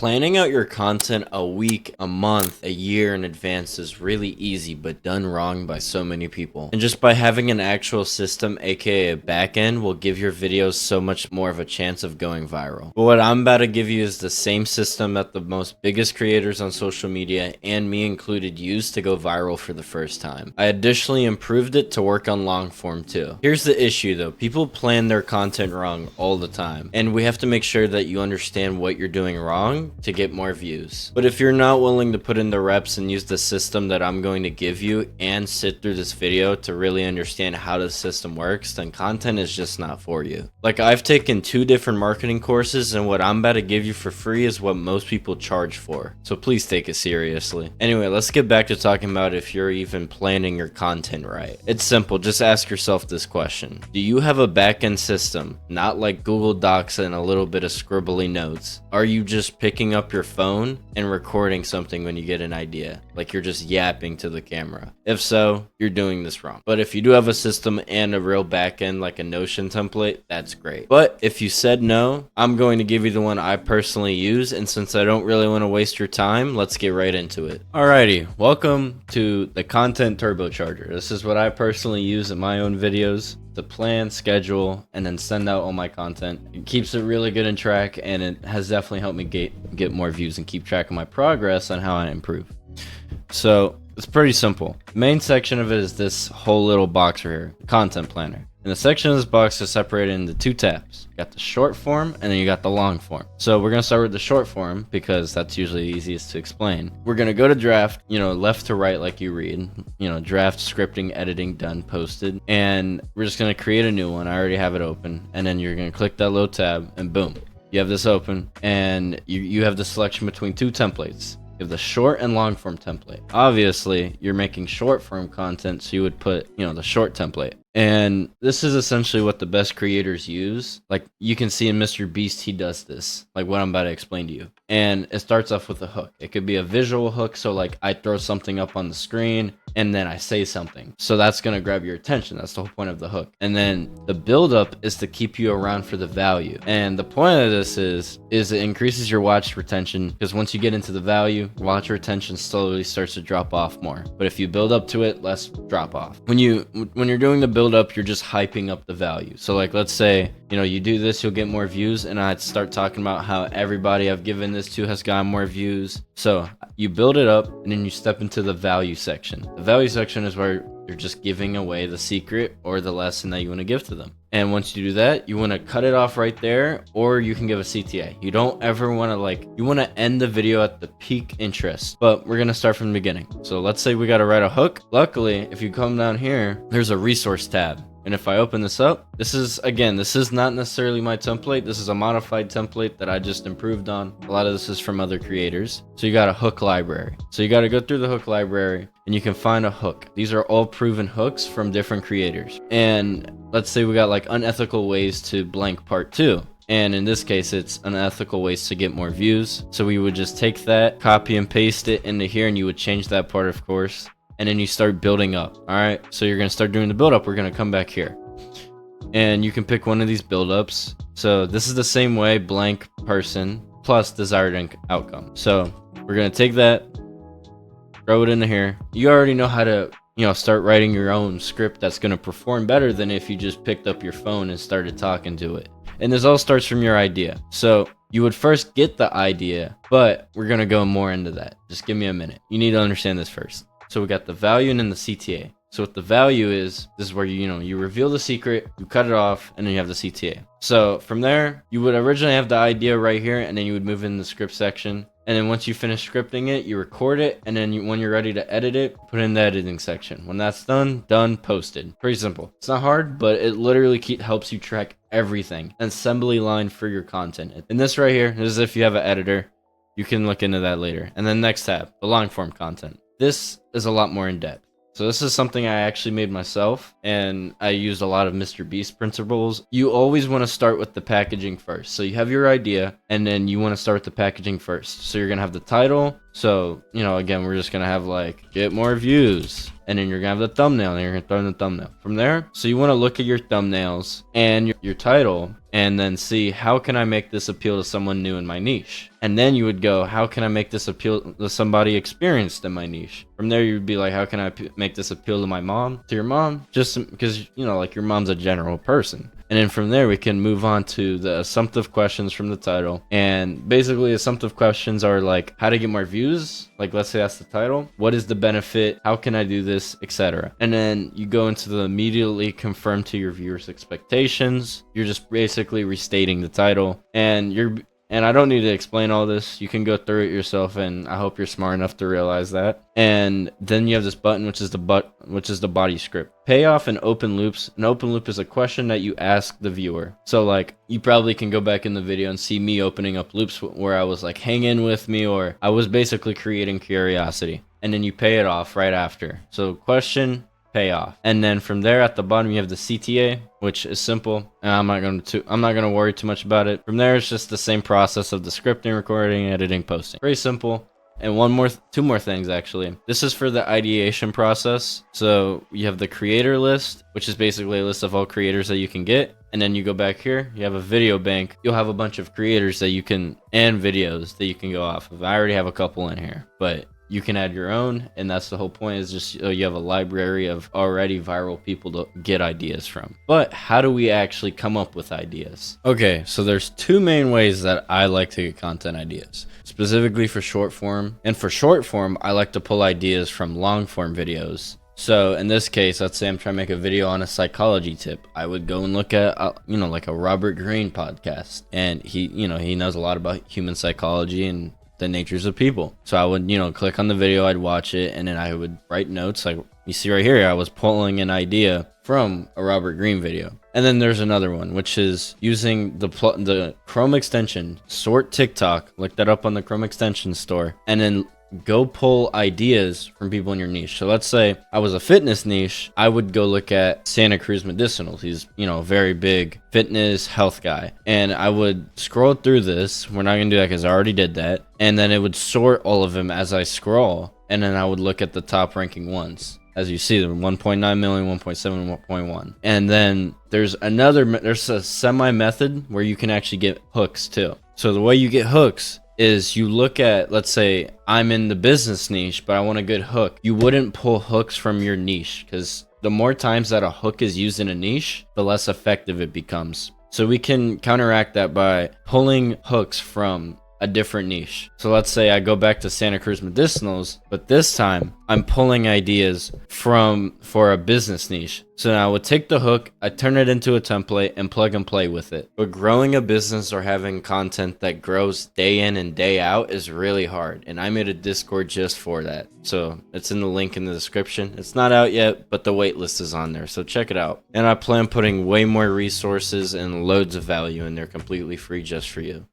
Planning out your content a week, a month, a year in advance is really easy, but done wrong by so many people. And just by having an actual system, aka a backend, will give your videos so much more of a chance of going viral. But what I'm about to give you is the same system that the most biggest creators on social media, and me included, use to go viral for the first time. I additionally improved it to work on long form too. Here's the issue though, people plan their content wrong all the time, and we have to make sure that you understand what you're doing wrong to get more views. But if you're not willing to put in the reps and use the system that I'm going to give you and sit through this video to really understand how the system works, then content is just not for you. Like, I've taken 2 different marketing courses, and what I'm about to give you for free is what most people charge for. So please take it seriously. Anyway, let's get back to talking about if you're even planning your content right. It's simple, just ask yourself this question. Do you have a backend system? Not like Google Docs and a little bit of scribbly notes. Are you just picking up your phone and recording something when you get an idea, like you're just yapping to the camera? If so, you're doing this wrong. But if you do have a system and a real backend like a Notion template, that's great. But if you said no, I'm going to give you the one I personally use, and since I don't really want to waste your time, let's get right into it. Alrighty, welcome to the content turbocharger. This is what I personally use in my own videos to plan, schedule, and then send out all my content. It keeps it really good in track, and it has definitely helped me get more views and keep track of my progress on how I improve. So it's pretty simple. The main section of it is this whole little box right here, content planner. And the section of this box is separated into 2 tabs. You got the short form and then you got the long form. So we're gonna start with the short form because that's usually the easiest to explain. We're gonna go to draft, left to right like you read, draft, scripting, editing, done, posted. And we're just gonna create a new one. I already have it open. And then you're gonna click that little tab and boom, you have this open, and you have the selection between 2 templates. You have the short and long form template. Obviously, you're making short form content, so you would put, the short template. And this is essentially what the best creators use. Like, you can see in Mr. Beast, he does this, like what I'm about to explain to you. And it starts off with a hook. It could be a visual hook, so like I throw something up on the screen and then I say something. So that's gonna grab your attention. That's the whole point of the hook. And then the build up is to keep you around for the value. And the point of this is it increases your watch retention, because once you get into the value, watch retention slowly starts to drop off more. But if you build up to it, less drop off. When you're doing the build up, you're just hyping up the value. So like, let's say, you do this, you'll get more views, and I'd start talking about how everybody I've given this to has gotten more views. So you build it up and then you step into the value section. The value section is where you're just giving away the secret or the lesson that you want to give to them. And once you do that, you want to cut it off right there, or you can give a CTA. You don't ever want to you want to end the video at the peak interest, but we're going to start from the beginning. So let's say we got to write a hook. Luckily, if you come down here, there's a resource tab. And if I open this up, this is not necessarily my template. This is a modified template that I just improved on. A lot of this is from other creators. So you got a hook library. So you got to go through the hook library and you can find a hook. These are all proven hooks from different creators. And let's say we got like unethical ways to blank part 2. And in this case, it's unethical ways to get more views. So we would just take that, copy and paste it into here, and you would change that part, of course. And then you start building up. All right, so you're gonna start doing the build up. We're gonna come back here and you can pick one of these build ups. So this is the same way, blank person plus desired outcome. So we're gonna take that, throw it into here. You already know how to start writing your own script that's gonna perform better than if you just picked up your phone and started talking to it. And this all starts from your idea. So you would first get the idea, but we're gonna go more into that. Just give me a minute. You need to understand this first. So we got the value and then the CTA. So what the value is, this is where you reveal the secret, you cut it off, and then you have the CTA. So from there, you would originally have the idea right here, and then you would move in the script section. And then once you finish scripting it, you record it, and then when you're ready to edit it, put it in the editing section. When that's done, posted. Pretty simple. It's not hard, but it literally helps you track everything. An assembly line for your content. And this right here, this is if you have an editor. You can look into that later. And then next tab, the long form content. This is a lot more in depth. So this is something I actually made myself, and I used a lot of Mr. Beast principles. You always want to start with the packaging first. So you have your idea, and then you want to start with the packaging first. So you're going to have the title, So, again, we're just gonna have like get more views, and then you're gonna have the thumbnail, and you're gonna throw in the thumbnail. From there, so you want to look at your thumbnails and your title, and then see how can I make this appeal to someone new in my niche. And then you would go, how can I make this appeal to somebody experienced in my niche? From there, you'd be like, how can I make this appeal to my mom, to your mom? Just because, like your mom's a general person. And then from there, we can move on to the assumptive questions from the title. And basically, assumptive questions are like how to get more views. Like, let's say that's the title. What is the benefit? How can I do this? Etc. And then you go into the immediately confirm to your viewers' expectations. You're just basically restating the title. And I don't need to explain all this. You can go through it yourself, and I hope you're smart enough to realize that. And then you have this button, which is the body script. Payoff and open loops. An open loop is a question that you ask the viewer. So like, you probably can go back in the video and see me opening up loops where I was like, hang in with me, or I was basically creating curiosity. And then you pay it off right after. So question, payoff. And then from there at the bottom you have the CTA, which is simple, and I'm not gonna worry too much about it. From there, it's just the same process of the scripting, recording, editing, posting. Very simple. And two more things actually. This is for the ideation process. So you have the creator list, which is basically a list of all creators that you can get. And then you go back here, you have a video bank. You'll have a bunch of creators that you can, and videos that you can go off of. I already have a couple in here, but you can add your own, and that's the whole point, is just you have a library of already viral people to get ideas from. But how do we actually come up with ideas? Okay, so there's two main ways that I like to get content ideas, specifically for short form. And for short form, I like to pull ideas from long form videos. So in this case, let's say I'm trying to make a video on a psychology tip. I would go and look at, like a Robert Greene podcast, and he knows a lot about human psychology and the natures of people. So I would, click on the video, I'd watch it, and then I would write notes. Like you see right here, I was pulling an idea from a Robert Greene video. And then there's another one, which is using the Chrome extension, sort TikTok, look that up on the Chrome extension store, and then go pull ideas from people in your niche. So let's say I was a fitness niche, I would go look at Santa Cruz Medicinals. He's, a very big fitness health guy. And I would scroll through this. We're not gonna do that because I already did that. And then it would sort all of them as I scroll. And then I would look at the top ranking ones. As you see, them 1.9 million, 1.7, 1.1. And then there's a semi method where you can actually get hooks too. So the way you get hooks is you look at, let's say I'm in the business niche, but I want a good hook. You wouldn't pull hooks from your niche, because the more times that a hook is used in a niche, the less effective it becomes. So we can counteract that by pulling hooks from a different niche. So let's say I go back to Santa Cruz Medicinals, but this time I'm pulling ideas for a business niche. So now I would take the hook, I turn it into a template and plug and play with it. But growing a business or having content that grows day in and day out is really hard. And I made a Discord just for that. So it's in the link in the description. It's not out yet, but the waitlist is on there. So check it out. And I plan putting way more resources and loads of value in there completely free just for you.